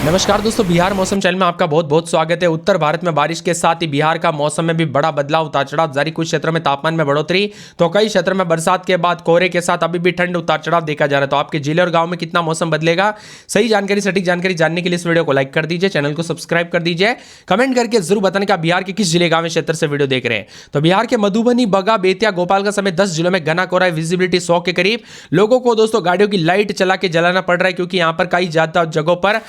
नमस्कार दोस्तों, बिहार मौसम चैनल में आपका बहुत बहुत स्वागत है। उत्तर भारत में बारिश के साथ ही बिहार का मौसम में भी बड़ा बदलाव, उतार चढ़ाव जारी। कुछ क्षेत्रों में तापमान में बढ़ोतरी तो कई क्षेत्रों में बरसात के बाद कोहरे के साथ अभी भी ठंड, उतार चढ़ाव देखा जा रहा है। तो आपके जिले और गांव में कितना मौसम बदलेगा, सही जानकारी, सटीक जानकारी जानने के लिए इस वीडियो को लाइक कर दीजिए, चैनल को सब्सक्राइब कर दीजिए, कमेंट करके जरूर बताने का बिहार के किस जिले, गांव, क्षेत्र से वीडियो देख रहे हैं। तो बिहार के मधुबनी, बगा, बेतिया, गोपालगंज समेत 10 जिलों में घना कोहरा, विजिबिलिटी 100 के करीब। लोगों को दोस्तों गाड़ियों की लाइट चला के जलाना पड़ रहा है, क्योंकि यहां पर कई ज्यादा जगहों पर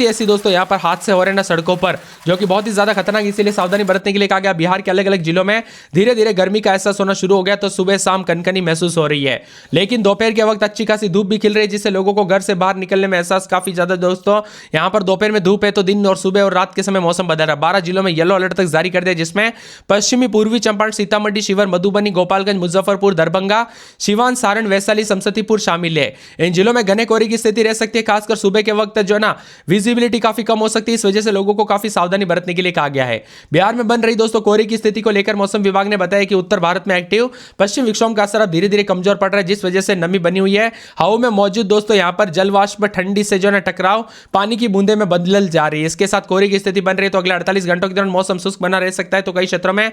ऐसी दोस्तों यहां पर हादसे हो रहे हैं ना सड़कों पर, जो कि बहुत ही ज्यादा खतरनाक। इसीलिए सावधानी बरतने के लिए कहा गया। बिहार के अलग अलग जिलों में धीरे धीरे गर्मी का एहसास होना शुरू हो गया, तो सुबह शाम कनकनी महसूस हो रही है। लेकिन दोपहर के वक्त अच्छी खासी धूप भी खिल रही है, जिससे लोगों को घर से बाहर निकलने में एहसास काफी ज्यादा। दोस्तों यहां पर दोपहर में धूप है, तो दिन और सुबह और रात के समय मौसम बदल रहा है। 12 जिलों में येलो अलर्ट तक जारी कर दिया, जिसमें पश्चिमी पूर्वी चंपारण, सीतामढ़ी, शिवहर, मधुबनी, गोपालगंज, मुजफ्फरपुर, दरभंगा, सिवान, सारण, वैशाली, समस्तीपुर शामिल है। इन जिलों में घने कोहरे की स्थिति रह सकती है, खासकर सुबह के वक्त जो है ना विजिबिलिटी काफी कम हो सकती है। इस वजह से लोगों को काफी सावधानी बरतने के लिए कहा गया है। बिहार में बन रही दोस्तों कोहरे की स्थिति को लेकर मौसम विभाग ने बताया कि उत्तर भारत में एक्टिव पश्चिम विक्षोभ का असर अब धीरे धीरे कमजोर पड़ रहा है, जिस वजह से नमी बनी हुई है। हवा में मौजूद दोस्तों यहां पर जलवाष्प ठंडी से जो है टकराव पानी की बूंदे में बदल जा रही है। इसके साथ कोहरे की स्थिति बन रही है, तो अगले 48 घंटों के दौरान मौसम शुष्क बना रह सकता है। तो कई क्षेत्रों में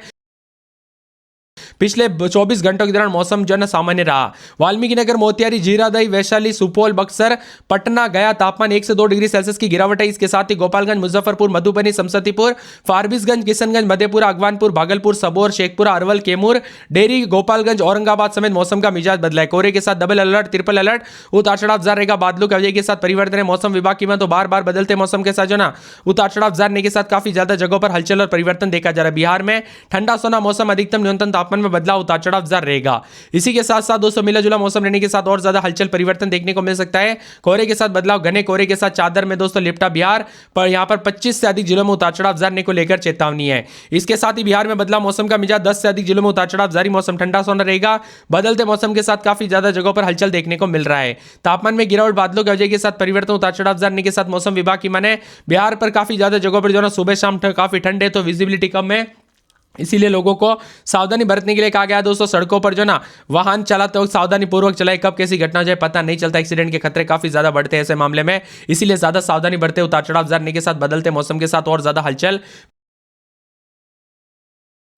पिछले 24 घंटों के दौरान मौसम जो है सामान्य रहा। वाल्मीकि नगर, मोतिहारी, जीरादई, वैशाली, सुपौल, बक्सर, पटना, गया तापमान 1 से 2 डिग्री सेल्सियस की गिरावट है। इसके साथ ही गोपालगंज, मुजफ्फरपुर, मधुबनी, समस्तीपुर, फारबिसगंज, किशनगंज, मधेपुरा, अगवानपुर, भागलपुर, सबौर, शेखपुरा, अरवल, कैमूर, डेहरी, गोपालगंज, औरंगाबाद समेत मौसम का मिजाज बदला है। कोहरे के साथ डबल अलर्ट, ट्रिपल अलर्ट, उतार चढ़ाव जारी रहेगा। बादलों की वजह के साथ परिवर्तन है। मौसम विभाग की तो बार बार बदलते मौसम के साथ जो ना उतार चढ़ाव जारी के साथ काफी ज्यादा जगहों पर हलचल और परिवर्तन देखा जा रहा है। बिहार में ठंडा सोना मौसम, अधिकतम न्यूनतम तापमान में बदलाव, उतार चढ़ाव रहेगा। इसी के साथ साथ दोस्तों मिला जुला मौसम रहने के साथ और ज्यादा हलचल परिवर्तन देखने को मिल सकता है। कोहरे के साथ बदलाव, घने कोहरे के साथ चादर में दोस्तों लिपटा बिहार पर। यहां पर 25 से अधिक जिलों में उतार चढ़ाव जारी को लेकर चेतावनी है। इसके साथ ही बिहार में बदलाव मौसम का मिजाज, 10 से अधिक जिलों में उतार चढ़ाव जारी, मौसम ठंडा सोना रहेगा। बदलते मौसम के साथ काफी ज्यादा जगहों पर हलचल देखने को मिल रहा है। तापमान में गिरावट, बादलों की वजह के साथ परिवर्तन, उतार चढ़ाव जारी के साथ मौसम विभाग की माने बिहार पर काफी ज्यादा जगहों पर जो है सुबह शाम काफी ठंड है, तो विजिबिलिटी कम है। इसीलिए लोगों को सावधानी बरतने के लिए कहा गया। दोस्तों सड़कों पर जो ना वाहन चलाते वक्त सावधानी पूर्वक चलाए, कब कैसी घटना हो जाए पता नहीं चलता। एक्सीडेंट के खतरे काफी ज्यादा बढ़ते हैं ऐसे मामले में, इसीलिए ज्यादा सावधानी बरते। उतार चढ़ाव जारी के साथ बदलते मौसम के साथ और ज्यादा हलचल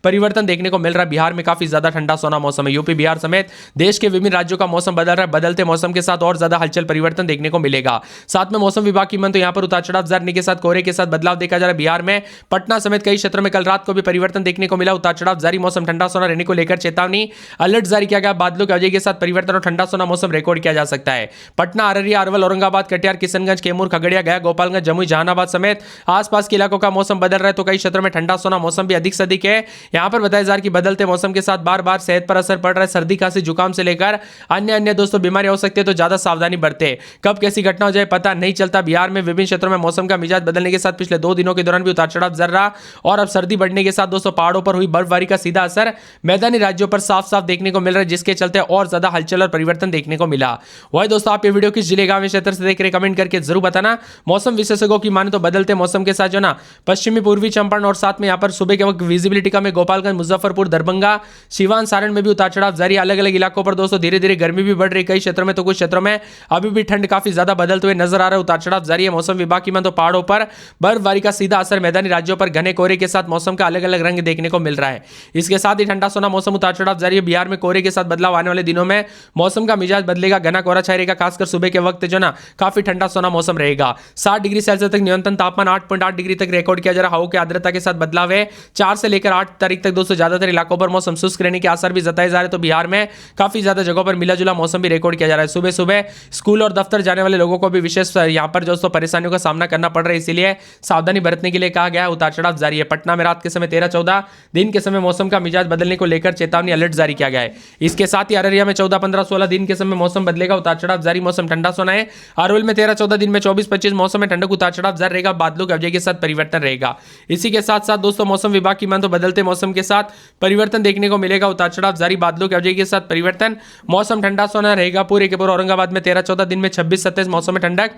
परिवर्तन देखने को मिल रहा है। बिहार में काफी ज्यादा ठंडा सोना मौसम है। यूपी, बिहार समेत देश के विभिन्न राज्यों का मौसम बदल रहा है। बदलते मौसम के साथ और ज्यादा हलचल परिवर्तन देखने को मिलेगा। साथ में मौसम विभाग की तो यहां पर उतार चढ़ाव जारी के साथ कोहरे के साथ बदलाव देखा जा रहा है। बिहार में पटना समेत कई क्षेत्रों में कल रात को भी परिवर्तन देखने को मिला। उतार चढ़ाव जारी, मौसम ठंडा सोना रहने को लेकर चेतावनी, अलर्ट जारी किया गया। बादलों की वजह के साथ परिवर्तन और ठंडा सोना मौसम रिकॉर्ड किया जा सकता है। पटना, अररिया, अरवल, औरंगाबाद, कटिहार, किशनगंज, कैमूर, खगड़िया, गया, गोपालगंज, जमुई, जहानाबाद समेत आसपास के इलाकों का मौसम बदल रहा है। तो कई क्षेत्रों में ठंडा सोना मौसम भी अधिक से अधिक है। यहां पर बताया जा रहा है बदलते मौसम के साथ बार बार सेहत पर असर पड़ रहा है। सर्दी, खांसी, जुकाम से लेकर अन्य दोस्तों बीमारी हो सकती है, तो ज्यादा सावधानी बरते। कब कैसी घटना हो जाए पता नहीं चलता। बिहार में विभिन्न क्षेत्रों में मौसम का मिजाज बदलने के साथ पिछले 2 दिनों के दौरान भी उतार चढ़ाव जारी रहा, और अब सर्दी बढ़ने के साथ दोस्तों पहाड़ों पर हुई बर्फबारी का सीधा असर मैदानी राज्यों पर साफ साफ देखने को मिल रहा है, जिसके चलते और ज्यादा हलचल और परिवर्तन देखने को मिला। वही दोस्तों आप ये वीडियो किस जिले, गांव, क्षेत्र से देख रहे कमेंट करके जरूर बताना। मौसम विशेषज्ञों की माने तो बदलते मौसम के साथ जो ना पश्चिमी पूर्वी चंपारण और साथ में यहां पर सुबह के वक्त विजिबिलिटी कम है। गोपालगंज, मुजफ्फरपुर, दरभंगा, सिवान, सारण में भी उतार चढ़ाव जारी। अलग अलग इलाकों पर दोस्तों धीरे धीरे गर्मी भी बढ़ रही है कई क्षेत्रों में, तो कुछ क्षेत्रों में अभी भी ठंड काफी ज्यादा बदलते हुए नजर आ रहा है। उतार चढ़ाव जारी है। मौसम विभाग की तो पहाड़ों पर बर्फबारी का सीधा असर, मैदानी राज्यों पर घने कोहरे के साथ मौसम का अलग अलग रंग देखने को मिल रहा है। इसके साथ ही ठंडा सोना मौसम, उतार चढ़ाव जारी है। बिहार में कोहरे के साथ बदलाव, आने वाले दिनों में मौसम का मिजाज बदलेगा, घना कोहरा छाया रहेगा। खासकर सुबह के वक्त जो ना काफी ठंडा सोना मौसम रहेगा। 60 डिग्री सेल्सियस तक न्यूनतम तापमान, 8.8 डिग्री तक रिकॉर्ड किया जा रहा है। हवा की आर्द्रता के साथ बदलाव है। 4 से लेकर 8 तारीख तक दोस्तों ज्यादातर इलाकों पर मौसम शुष्क रहने के आसार भी जताए जा रहे हैं। तो बिहार में काफी ज्यादा जगहों पर मिला जुला मौसम भी रिकॉर्ड किया जा रहा है। सुबह सुबह स्कूल और दफ्तर जाने वाले लोगों को भी विशेष यहां पर दोस्तों परेशानियों का सामना करना पड़ रहा है, इसीलिए सावधानी बरतने के लिए कहा गया है। उतार चढ़ाव जारी है। पटना में रात के समय 13-14, दिन के समय मौसम का मिजाज बदलने को लेकर चेतावनी, अलर्ट जारी किया गया है। इसके साथ ही अररिया में 14, 15, 16 दिन के समय मौसम बदलेगा। उतार चढ़ाव जारी, मौसम ठंडा सोना है। अरवल में 13-14 दिन में 24-25 मौसम में ठंडक, उतार चढ़ाव जारी रहेगा। बादलों की वजह के साथ परिवर्तन रहेगा। इसी के साथ साथ दोस्तों मौसम विभाग की मान तो बदलते मौसम के साथ परिवर्तन देखने को मिलेगा। उतार चढ़ाव जारी, बादलों की वजह के साथ परिवर्तन, मौसम ठंडा सोना रहेगा। पूरे के पूरे औरंगाबाद में 13-14 दिन में 26-27 मौसम में ठंडक,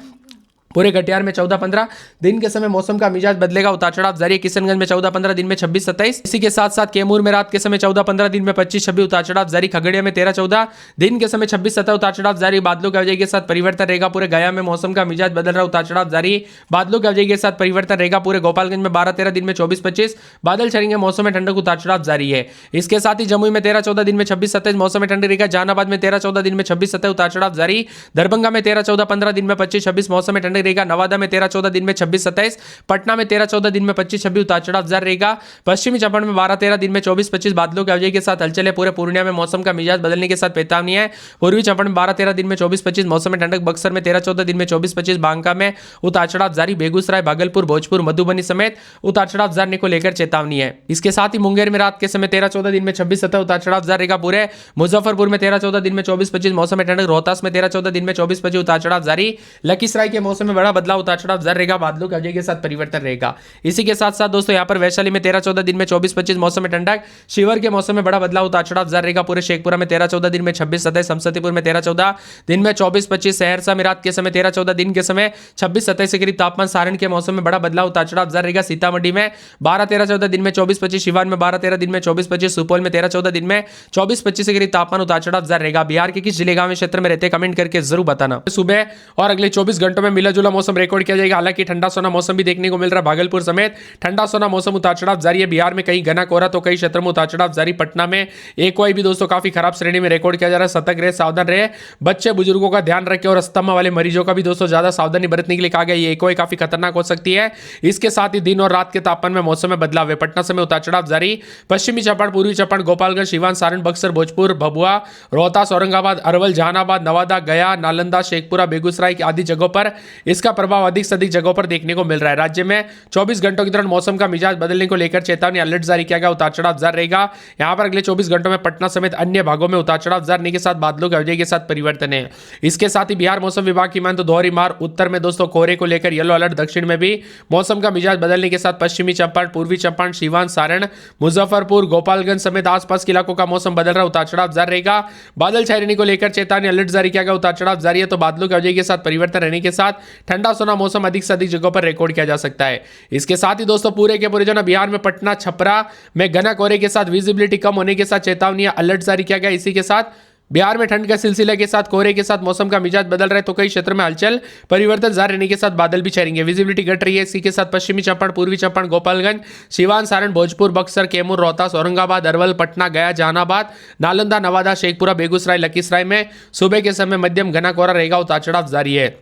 पूरे कटिहार में 14-15 दिन के समय मौसम का मिजाज बदलेगा, उतार चढ़ाव जारी है। किशनगंज में 14-15 दिन में 26-27, इसी के साथ साथ कैमूर में रात के समय 14-15 दिन में 25-26 उतार चढ़ाव जारी। खगड़िया में 13-14 दिन के समय 26-27 उतार चढ़ाव जारी। बादलों की अवधि के साथ परिवर्तन रहेगा, पूरे गया में मौसम का मिजाज बदल रहा, उतार चढ़ाव जारी। बादलों की अवधि के साथ परिवर्तन रहेगा, पूरे गोपालगंज में 12-13 दिन में 24-25 बादल छाएंगे, मौसम में ठंडक, उतार चढ़ाव जारी है। इसके साथ ही जमुई में 13-14 दिन में 26-27 मौसम में ठंडी रहेगा। जहानाबाद में 13-14 दिन में 26-27 उतार चढ़ाव जारी। दरभंगा में 13-14 दिन में 25-26 मौसम में ठंडी रहेगा। नवादा में 13-14 दिन में 26-27, पटना में 13-14 दिन में 25-26 उतार चढ़ाव जारी रहेगा। पश्चिमी चंपारण में 12-13 दिन में 24-25 बादलों की अवधि के साथ हलचल है। पूरे पूर्णिया में मौसम का मिजाज बदलने के साथ चेतावनी है। पूर्वी चंपारण में 12-13 दिन में 24-25 मौसम में ठंडक। बक्सर में 13-14 दिन में 24-25, बांका में उतार चढ़ाव जारी। बेगूसराय, भागलपुर, भोजपुर, मधुबनी समेत उतार चढ़ाव जारी को लेकर चेतावनी है। इसके साथ ही मुंगेर में रात के समय 13-14 दिन में 26-27 उतार चढ़ाव जारी रहेगा। पूरे मुजफ्फरपुर में 13-14 दिन में 24-25 मौसम में ठंडक। रोहतास में 13-14 दिन में 24-25 उतार चढ़ाव जारी। लखीसराय के मौसम में बड़ा बदलाव, उतार चढ़ाव जारी रहेगा। बादलों की अवधि के साथ परिवर्तन रहेगा। इसी के साथ साथ दोस्तों यहाँ पर वैशाली में 13-14 दिन में 24-25 मौसम में ठंडक। शिवर के मौसम में बड़ा बदलाव, उतार चढ़ाव जारी रहेगा। पूरे शेखपुरा में 13-14 दिन में 26-27, समस्तीपुर में 13-14 दिन में 24-25, सहरसा में रात के समय 13-14 दिन के समय 26-27 के करीब तापमान। सारण के मौसम में बड़ा बदलाव, उतार चढ़ाव जारी रहेगा। सीतामढ़ी में 12-13-14 दिन में 24-25, सिवान में 12-13 दिन में 24-25, सुपौल में 13-14 दिन में 24-25 के करीब तापमान, उतार चढ़ाव जारी रहेगा। बिहार के किस जिले गांव में क्षेत्र में रहते कमेंट करके जरूर बताना। सुबह और अगले 24 घंटों में मिला जुला मौसम रिकॉर्ड किया जाएगा। हालांकि ठंडा सोना मौसम भी देखने को मिल रहा है। भागलपुर समेत ठंडा सोना मौसम, उतार चढ़ाव जारी है। बिहार में कहीं घना कोहरा तो कई क्षेत्रों में उतार चढ़ाव जारी। पटना में एक्वाई भी दोस्तों काफी खराब श्रेणी में रिकॉर्ड किया जा रहा है। सतर्क रहे, सावधान रहे, बच्चे बुजुर्गों का ध्यान रखें और अस्थमा वाले मरीजों का भी दोस्तों ज्यादा सावधानी बरतने के लिए कहा गया। ये एक्वाई काफी खतरनाक हो सकती है। इसके साथ ही दिन और रात के तापमान में मौसम में बदलाव है। पटना समय उतार चढ़ाव जारी। पश्चिमी चंपारण, पूर्वी चंपारण, गोपालगंज, सीवान, सारण, बक्सर, भोजपुर, भभुआ, रोहतास, औरंगाबाद, अरवल, जहानाबाद, नवादा, गया, नालंदा, शेखपुरा, बेगूसराय आदि जगहों पर इसका प्रभाव अधिक से अधिक जगहों पर देखने को मिल रहा है। राज्य में 24 घंटों के दौरान मौसम का मिजाज बदलने को लेकर चेतावनी अलर्ट जारी किया गया, उतार चढ़ाव जारी रहेगा। यहां पर अगले 24 घंटों में पटना समेत अन्य भागों में उतार चढ़ाव जारी के साथ बादलों की अवधि के साथ परिवर्तन है। इसके साथ ही बिहार मौसम विभाग की मान तो दोहरी मार। उत्तर में दोस्तों कोहरे को लेकर येलो अलर्ट। दक्षिण में भी मौसम का मिजाज बदलने के साथ पश्चिमी चंपारण, पूर्वी चंपारण, सीवान, सारण, मुजफ्फरपुर, गोपालगंज समेत आसपास के इलाकों का मौसम बदल रहा, उतार चढ़ाव जारी रहेगा। बादल छाए रहने को लेकर चेतावनी अलर्ट जारी किया गया, उतार चढ़ाव जारी है। तो बादलों की अवधि के साथ परिवर्तन रहने के साथ ठंडा सोना मौसम अधिक से अधिक जगहों पर रिकॉर्ड किया जा सकता है। इसके साथ ही दोस्तों पूरे के पूरे जो ना बिहार में पटना, छपरा में घना कोहरे के साथ विजिबिलिटी कम होने के साथ चेतावनी अलर्ट जारी किया गया। इसी के साथ बिहार में ठंड के सिलसिले के साथ कोहरे के साथ मौसम का मिजाज बदल रहा है, तो कई क्षेत्र में हलचल परिवर्तन जारी रहने के साथ बादल भी छाएंगे, विजिबिलिटी घट रही है। इसी के साथ पश्चिमी चंपारण, पूर्वी चंपारण, गोपालगंज, सीवान, सारण, भोजपुर, बक्सर, कैमूर, रोहतास, औरंगाबाद, अरवल, पटना, गया, जहानाबाद, नालंदा, नवादा, शेखपुरा, बेगूसराय, लखीसराय में सुबह के समय मध्यम घना कोहरा रहेगा, उतार चढ़ाव जारी है।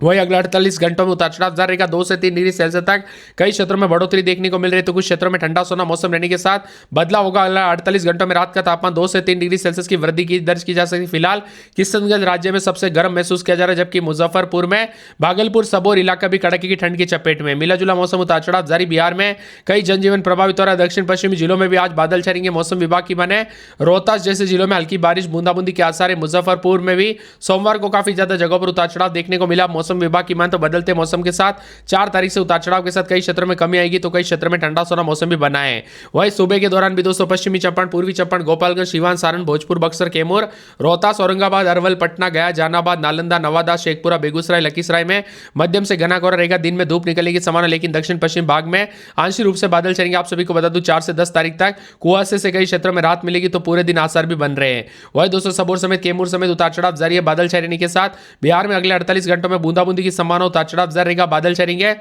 वही अगले 48 घंटों में उतार चढ़ाव जारी रहेगा। 2 से 3 डिग्री सेल्सियस तक कई क्षेत्रों में बढ़ोतरी देखने को मिल रही है, तो कुछ क्षेत्रों में ठंडा सोना मौसम रहने के साथ बदलाव होगा। अगले 48 घंटों में रात का तापमान 2 से 3 डिग्री सेल्सियस की वृद्धि की दर्ज की जा सकती है। फिलहाल किशनगंज राज्य में सबसे गर्म महसूस किया जा रहा है, जबकि मुजफ्फरपुर में, भागलपुर, सबौर इलाका भी कड़ाके की ठंड की चपेट में। मिला जुला मौसम, उतार चढ़ाव जारी। बिहार में कई जनजीवन प्रभावित हो रहा है। दक्षिण पश्चिमी जिलों में भी आज बादल छाएंगे। मौसम विभाग की माने रोहतास जैसे जिलों में हल्की बारिश, बूंदाबूंदी के आसार है। मुजफ्फरपुर में भी सोमवार को काफी ज्यादा जगहों पर उतार चढ़ाव देखने को मिला। मौसम विभाग की मान तो बदलते मौसम के साथ 4 तारीख से उतार चढ़ाव के साथ कई क्षेत्रों में कमी आएगी, तो कई क्षेत्रों में ठंडा सोना मौसम भी बना है। वही सुबह के दौरान भी दोस्तों पश्चिमी चंपारण, पूर्वी चंपारण, गोपालगंज, सीवान, सारण, भोजपुर, बक्सर, कैमूर, रोहतास, औरंगाबाद, अरवल, पटना, गया, जहानाबाद, नालंदा, नवादा, शेखपुरा, बेगूसराय, लखीसराय में मध्यम से घना कोहरा रहेगा। दिन में धूप निकलने की संभावना, लेकिन दक्षिण पश्चिम भाग में आंशिक रूप से बादल छाएंगे। आप सभी को बता दूं 4 से 10 तारीख तक कुहासे से कई क्षेत्रों में राहत मिलेगी, तो पूरे दिन आसार भी बन रहे हैं। वही दोस्तों सबौर समेत, कैमूर समेत उतार चढ़ाव जारी है। बादल छाए रहने के साथ बिहार में अगले 48 घंटों में बूंदाबूंदी की संभावना, उतार चढ़ाव जारी रहेगा। बादल छाएंगे।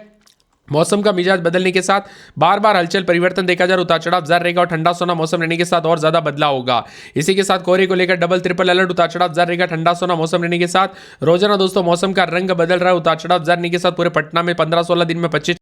मौसम का मिजाज बदलने के साथ बार बार हलचल परिवर्तन देखा जा रहा, उतार चढ़ाव जारी रहेगा और ठंडा सोना मौसम रहने के साथ और ज्यादा बदलाव होगा। इसी के साथ कोहरे को लेकर डबल ट्रिपल अलर्ट, उतार चढ़ाव जारी रहेगा। ठंडा सोना मौसम रहने के साथ रोजाना दोस्तों मौसम का रंग बदल रहा है, उतार चढ़ाव जारी रहने के साथ पूरे पटना में 15-16 दिन में 25